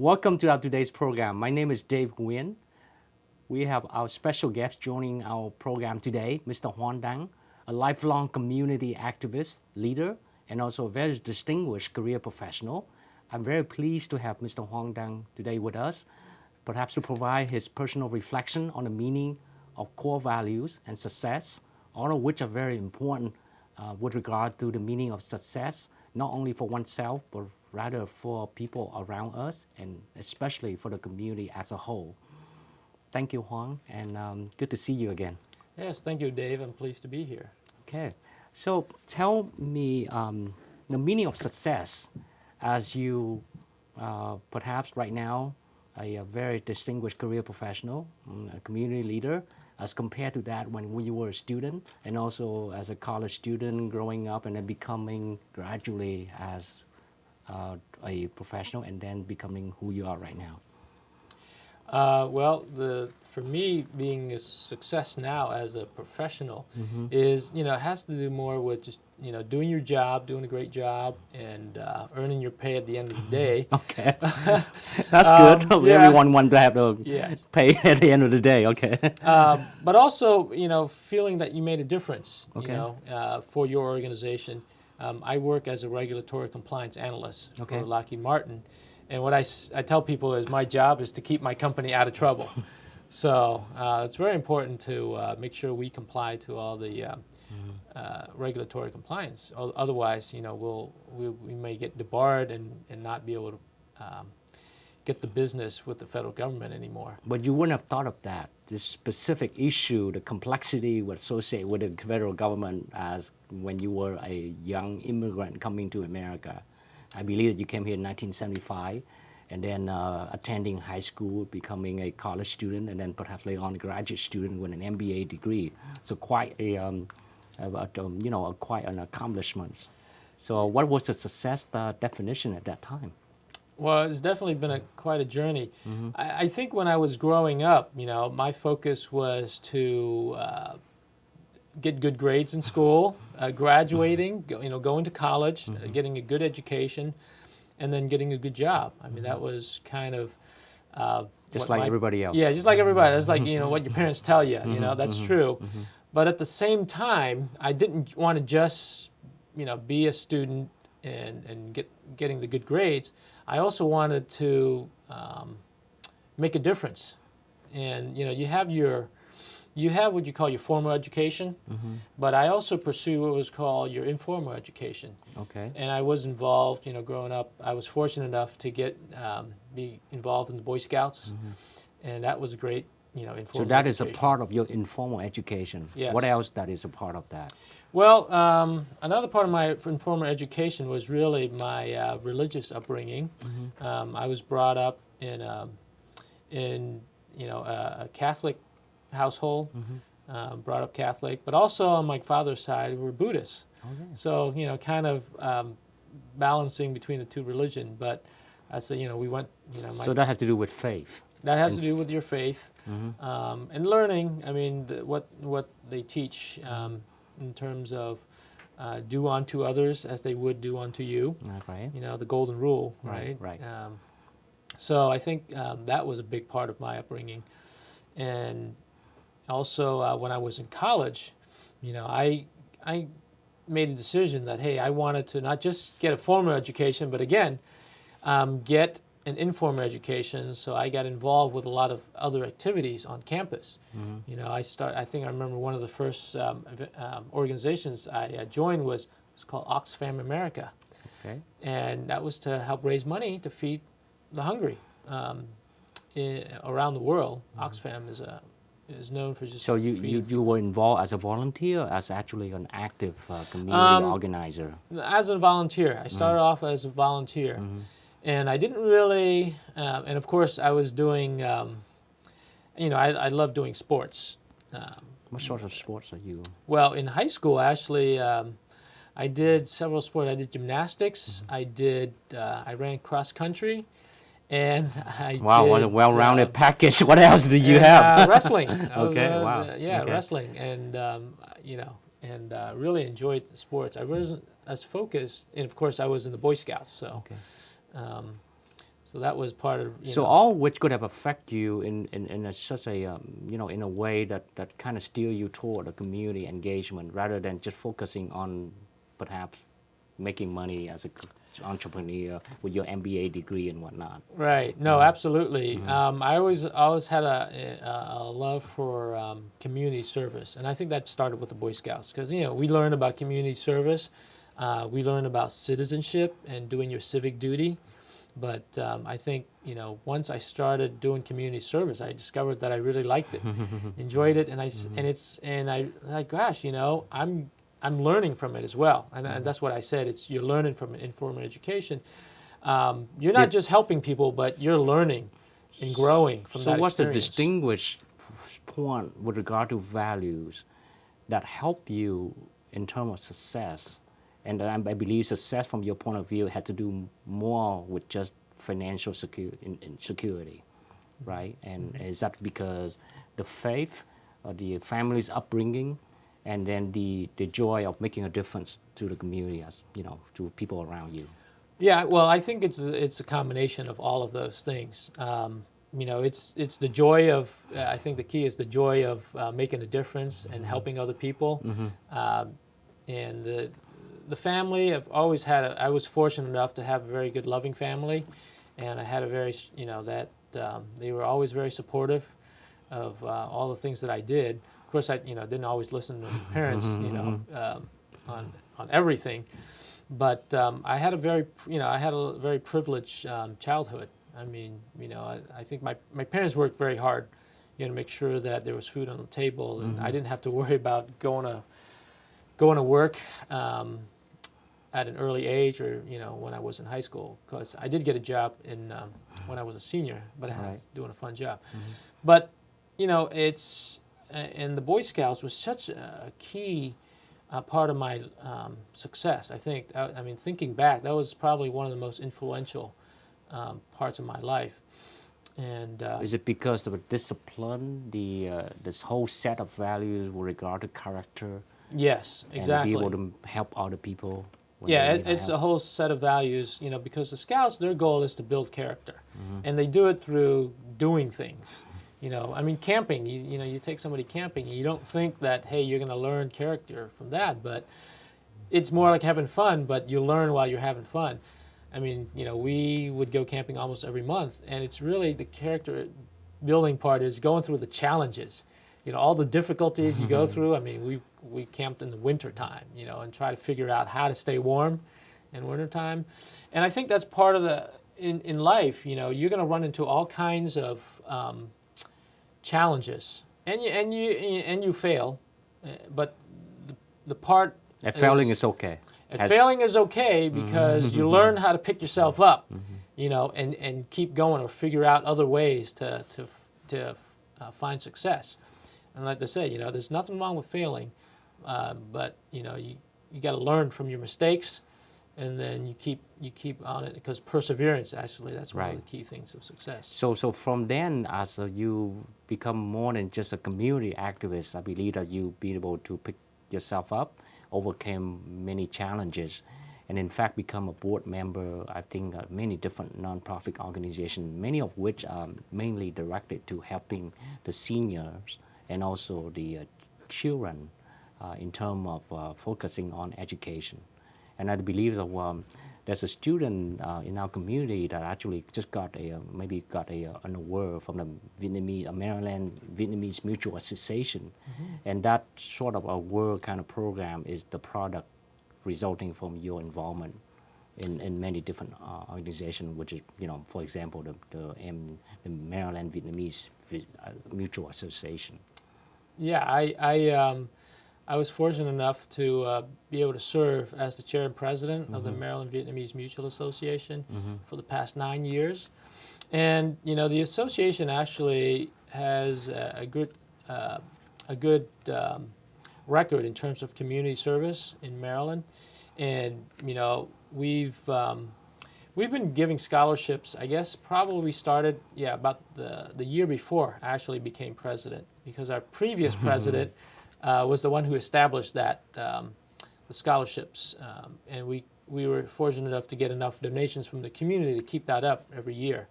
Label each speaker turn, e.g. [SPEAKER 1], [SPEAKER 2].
[SPEAKER 1] Welcome to our today's program. My name is Dave Nguyen. We have our special guest joining our program today, Mr. HoanDang, a lifelong community activist, leader, and also a very distinguished career professional. I'm very pleased to have Mr. HoanDang today with us, perhaps to provide his personal reflection on the meaning of core values and success, all of which are very important with regard to the meaning of success, not only for oneself, but rather for people around us, and especially for the community as a whole. Thank you, Hoang, and good to see you again.
[SPEAKER 2] Yes, thank you, Dave. I'm pleased to be here.
[SPEAKER 1] Okay, so tell me the meaning of success as you perhaps right now a very distinguished career professional, a community leader, as compared to that when you were a student and also as a college student growing up and then becoming gradually as a professional and then becoming who you are right now?
[SPEAKER 2] For me, being a success now as a professional is, has to do more with just, doing your job, doing a great job, and earning your pay at the end of the day.
[SPEAKER 1] Okay, that's good.
[SPEAKER 2] Yeah.
[SPEAKER 1] Everyone wants to have the
[SPEAKER 2] Yes.
[SPEAKER 1] pay at the end of the day. Okay.
[SPEAKER 2] But also, feeling that you made a difference,
[SPEAKER 1] Okay.
[SPEAKER 2] For your organization. I work as a regulatory compliance analyst
[SPEAKER 1] Okay.
[SPEAKER 2] for Lockheed Martin. And what I tell people is my job is to keep my company out of trouble. So it's very important to make sure we comply to all the regulatory compliance. Otherwise, we may get debarred and not be able to get the business with the federal government anymore.
[SPEAKER 1] But you wouldn't have thought of that, this specific issue, the complexity associated with the federal government as when you were a young immigrant coming to America. I believe that you came here in 1975 and then attending high school, becoming a college student, and then perhaps later on a graduate student with an MBA degree. So quite quite an accomplishment. So what was the success definition at that time?
[SPEAKER 2] Well, it's definitely been quite a journey. I think when I was growing up, my focus was to get good grades in school, graduating, going to college, getting a good education, and then getting a good job. I mean, that was kind of
[SPEAKER 1] just like everybody else.
[SPEAKER 2] Yeah, just like everybody. That's like what your parents tell you. That's true. But at the same time, I didn't want to just be a student and getting the good grades. I also wanted to make a difference. And you have what you call your formal education, but I also pursue what was called your informal education.
[SPEAKER 1] Okay.
[SPEAKER 2] And I was involved, growing up. I was fortunate enough to be involved in the Boy Scouts, and that was a great, informal.
[SPEAKER 1] So that is a
[SPEAKER 2] education.
[SPEAKER 1] part of your informal education.
[SPEAKER 2] Yes.
[SPEAKER 1] What else that is a part of that?
[SPEAKER 2] Well, another part of my informal education was really my religious upbringing. I was brought up in a Catholic household, brought up Catholic, but also on my father's side we're Buddhists.
[SPEAKER 1] Okay.
[SPEAKER 2] So kind of balancing between the two religions. But so we went.
[SPEAKER 1] So that has to do with faith.
[SPEAKER 2] That has to do with your faith and learning. I mean, what they teach in terms of do unto others as they would do unto you.
[SPEAKER 1] Okay.
[SPEAKER 2] The golden rule, right?
[SPEAKER 1] Right.
[SPEAKER 2] So I think that was a big part of my upbringing. And also when I was in college, I made a decision that, hey, I wanted to not just get a formal education, but again, get an informal education. So I got involved with a lot of other activities on campus. I think I remember one of the first organizations I joined was called Oxfam America.
[SPEAKER 1] Okay.
[SPEAKER 2] And that was to help raise money to feed the hungry around the world. Oxfam is known for just.
[SPEAKER 1] So you were involved as a volunteer, as actually an active community organizer?
[SPEAKER 2] As a volunteer. I started off as a volunteer. And I didn't really, and of course I was doing, I love doing sports.
[SPEAKER 1] What sort of sports are you?
[SPEAKER 2] Well, in high school, actually, I did several sports. I did gymnastics. I ran cross country, and
[SPEAKER 1] Wow, what a well-rounded package. What else do you have?
[SPEAKER 2] Wrestling.
[SPEAKER 1] Okay, wow.
[SPEAKER 2] Yeah,
[SPEAKER 1] Okay.
[SPEAKER 2] wrestling, and really enjoyed the sports. I wasn't as focused, and of course, I was in the Boy Scouts. So,
[SPEAKER 1] Okay.
[SPEAKER 2] So that was part of,
[SPEAKER 1] So all which could have affect you in such a in a way that kind of steer you toward a community engagement rather than just focusing on perhaps making money as an entrepreneur with your MBA degree and whatnot.
[SPEAKER 2] Right. No, absolutely. I always had a love for community service, and I think that started with the Boy Scouts because we learn about community service, we learn about citizenship and doing your civic duty. But I think once I started doing community service, I discovered that I really liked it, enjoyed it, and I like, gosh, I'm learning from it as well, and that's what I said. It's you're learning from an informal education. You're not just helping people, but you're learning and growing from that
[SPEAKER 1] So what's the
[SPEAKER 2] experience.
[SPEAKER 1] distinguished point with regard to values that help you in terms of success? And I believe success from your point of view had to do more with just financial security, right? And is that because the faith or the family's upbringing and then the joy of making a difference to the community, as to people around you?
[SPEAKER 2] Yeah, well, I think it's a combination of all of those things. It's the joy of. I think the key is the joy of making a difference and helping other people, and the family. I've always had. I was fortunate enough to have a very good, loving family, and I had a very they were always very supportive of all the things that I did. Of course, I didn't always listen to my parents on everything. But I had a very privileged childhood. I mean, I think my parents worked very hard, to make sure that there was food on the table, and I didn't have to worry about going to work at an early age or when I was in high school, because I did get a job when I was a senior, but I was doing a fun job. But it's and the Boy Scouts was such a key. Part of my success, I think. I mean, thinking back, that was probably one of the most influential parts of my life. And
[SPEAKER 1] is it because of the discipline, this whole set of values with regard to character?
[SPEAKER 2] Yes, exactly.
[SPEAKER 1] And be able to help other people.
[SPEAKER 2] Yeah, it's a whole set of values. Because the Scouts, their goal is to build character, and they do it through doing things. I mean, camping, you take somebody camping, and you don't think that, hey, you're going to learn character from that, but it's more like having fun, but you learn while you're having fun. I mean, we would go camping almost every month, and it's really the character building part is going through the challenges, all the difficulties you go through. I mean, we camped in the winter time, and try to figure out how to stay warm in winter time. And I think that's part of in life, you're going to run into all kinds of challenges, and you fail, but the part
[SPEAKER 1] failing is okay.
[SPEAKER 2] Failing is okay because you learn how to pick yourself up, and keep going or figure out other ways to find success. And like I say, there's nothing wrong with failing, but you got to learn from your mistakes. And then you keep on it, because perseverance, actually, that's one of the key things of success.
[SPEAKER 1] So from then, as you become more than just a community activist, I believe that you be able to pick yourself up, overcome many challenges, and in fact become a board member. I think many different nonprofit organizations, many of which are mainly directed to helping the seniors and also the children in terms of focusing on education. And I believe that there's a student in our community that actually just got an award from the Maryland Vietnamese Mutual Association, and that sort of award kind of program is the product resulting from your involvement in many different organizations, which is for example the Maryland Vietnamese Mutual Association.
[SPEAKER 2] Yeah, I was fortunate enough to be able to serve as the chair and president of the Maryland Vietnamese Mutual Association for the past 9 years. And, the association actually has a good record in terms of community service in Maryland. And, we've been giving scholarships, I guess probably started, about the year before I actually became president, because our previous president was the one who established the scholarships, and we were fortunate enough to get enough donations from the community to keep that up every year.